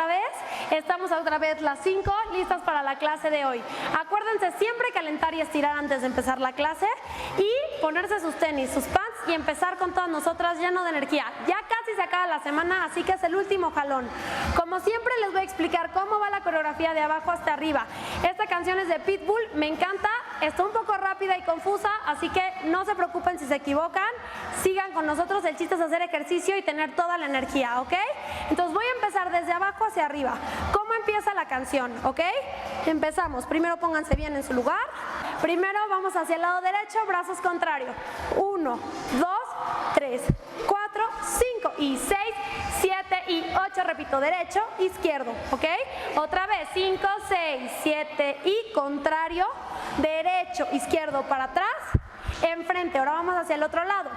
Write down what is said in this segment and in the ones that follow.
otra vez. Estamos otra vez las 5, listas para la clase de hoy. Acuérdense siempre calentar y estirar antes de empezar la clase y ponerse sus tenis, sus pants y empezar con todas nosotras lleno de energía. Ya casi se acaba la semana, así que es el último jalón. Como siempre les voy a explicar cómo va la coreografía de abajo hasta arriba. Esta canción es de Pitbull, me encanta, está un poco rápida y confusa, así que no se preocupen si se equivocan, sigan con nosotros, el chiste es hacer ejercicio y tener toda la energía, ¿ok? Entonces voy a empezar desde abajo hacia arriba. ¿Cómo empieza la canción? ¿Ok? Empezamos, primero pónganse bien en su lugar. Primero vamos hacia el lado derecho, brazos contrario. 1, 2, 3, 4, 5 y 6, 7 y 8. Repito, derecho, izquierdo, ¿ok? Otra vez, 5, 6, 7 y contrario, derecho, izquierdo para atrás, enfrente. Ahora vamos hacia el otro lado.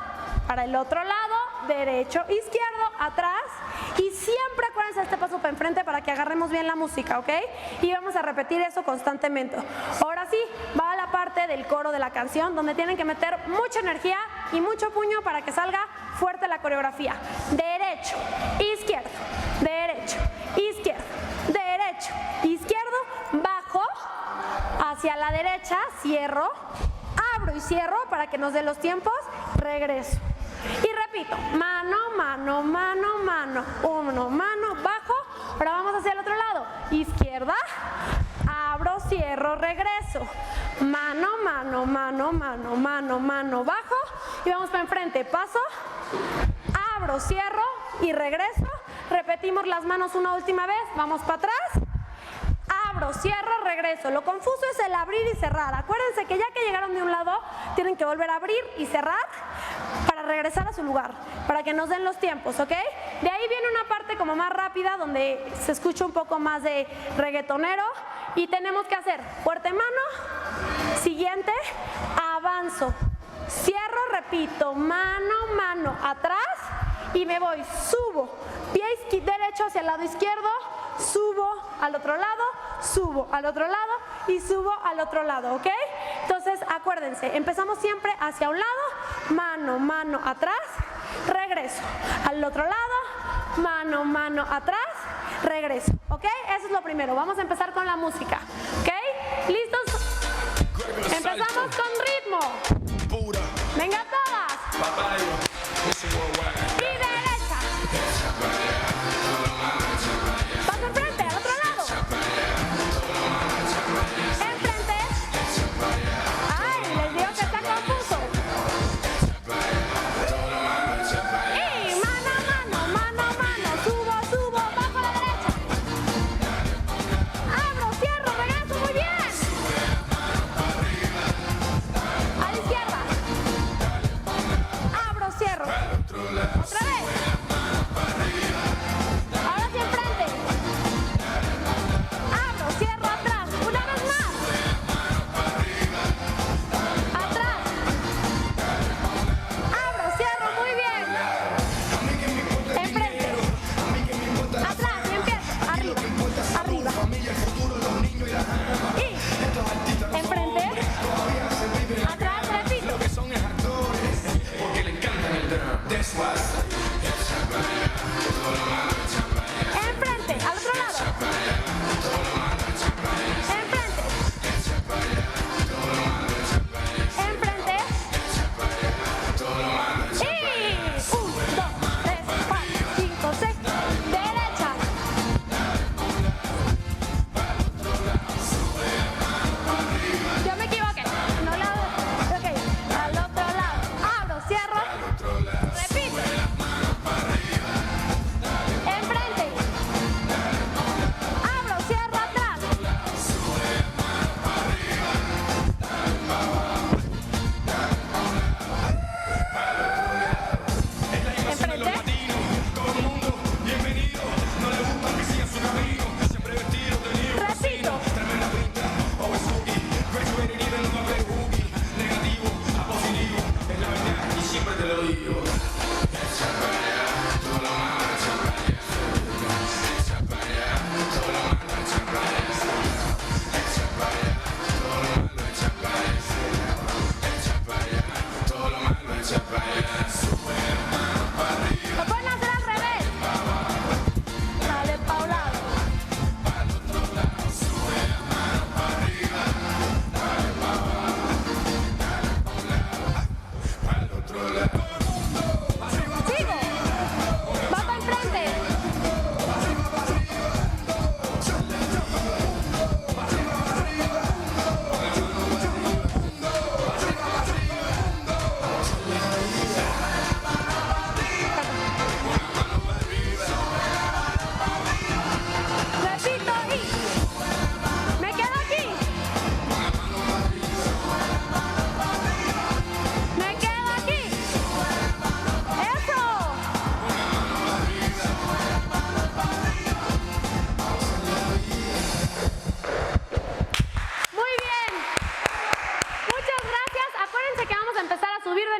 Para el otro lado, derecho, izquierdo, atrás. Y siempre acuérdense de este paso para enfrente para que agarremos bien la música, ¿ok? Y vamos a repetir eso constantemente. Ahora sí, va a la parte del coro de la canción donde tienen que meter mucha energía y mucho puño para que salga fuerte la coreografía. Derecho, izquierdo, derecho, izquierdo, derecho, izquierdo, bajo, hacia la derecha, cierro, abro y cierro para que nos dé los tiempos, regreso. Y repito, mano, mano, mano, mano, uno, mano, bajo. Ahora vamos hacia el otro lado, izquierda, abro, cierro, regreso. Mano, mano, mano, mano, mano, mano, bajo. Y vamos para enfrente, paso, abro, cierro y regreso. Repetimos las manos una última vez, vamos para atrás. Abro, cierro, regreso. Lo confuso es el abrir y cerrar. Acuérdense que ya que llegaron de un lado, tienen que volver a abrir y cerrar para regresar a su lugar, para que nos den los tiempos, ¿ok? De ahí viene una parte como más rápida donde se escucha un poco más de reggaetonero y tenemos que hacer fuerte mano, siguiente, avanzo, cierro, repito, mano, mano, atrás y me voy, subo, pie derecho hacia el lado izquierdo, subo al otro lado, subo al otro lado y subo al otro lado, ¿ok? Entonces acuérdense, empezamos siempre hacia un lado, mano, mano, atrás, regreso, al otro lado, mano, mano, atrás, regreso, ¿ok? Eso es lo primero, vamos a empezar con la música, ¿ok? ¿Listos? Empezamos con ritmo. Venga todas. Y derecha. Paso enfrente, al otro lado. Enfrente. Ay, les digo que está confuso. Y mano, mano, mano, mano. Subo, subo, bajo a la derecha. Abro, cierro, regreso, muy bien. A la izquierda. Abro, cierro. Otra vez. Ahora hacia enfrente. Abro, cierro, atrás. Una vez más. Atrás. Abro, cierro, muy bien. Enfrente. Atrás y empiezo. Arriba. Arriba. Y enfrente. Atrás, repito. Enfrente, al otro lado. Enfrente. Enfrente. Y 1, 2, 3, 4, 5, 6. Derecha. Yo me equivoqué. No la. Ok, al otro lado. Abro, cierro. Repito. Enfrente. Abro, cierro, atrás. Enfrente. Repito. Lo pueden hacer al revés. Dale, Paula.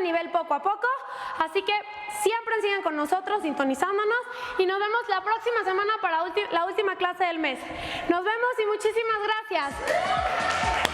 nivel poco a poco, así que siempre sigan con nosotros, sintonizándonos, y nos vemos la próxima semana para la última clase del mes. Nos vemos y muchísimas gracias.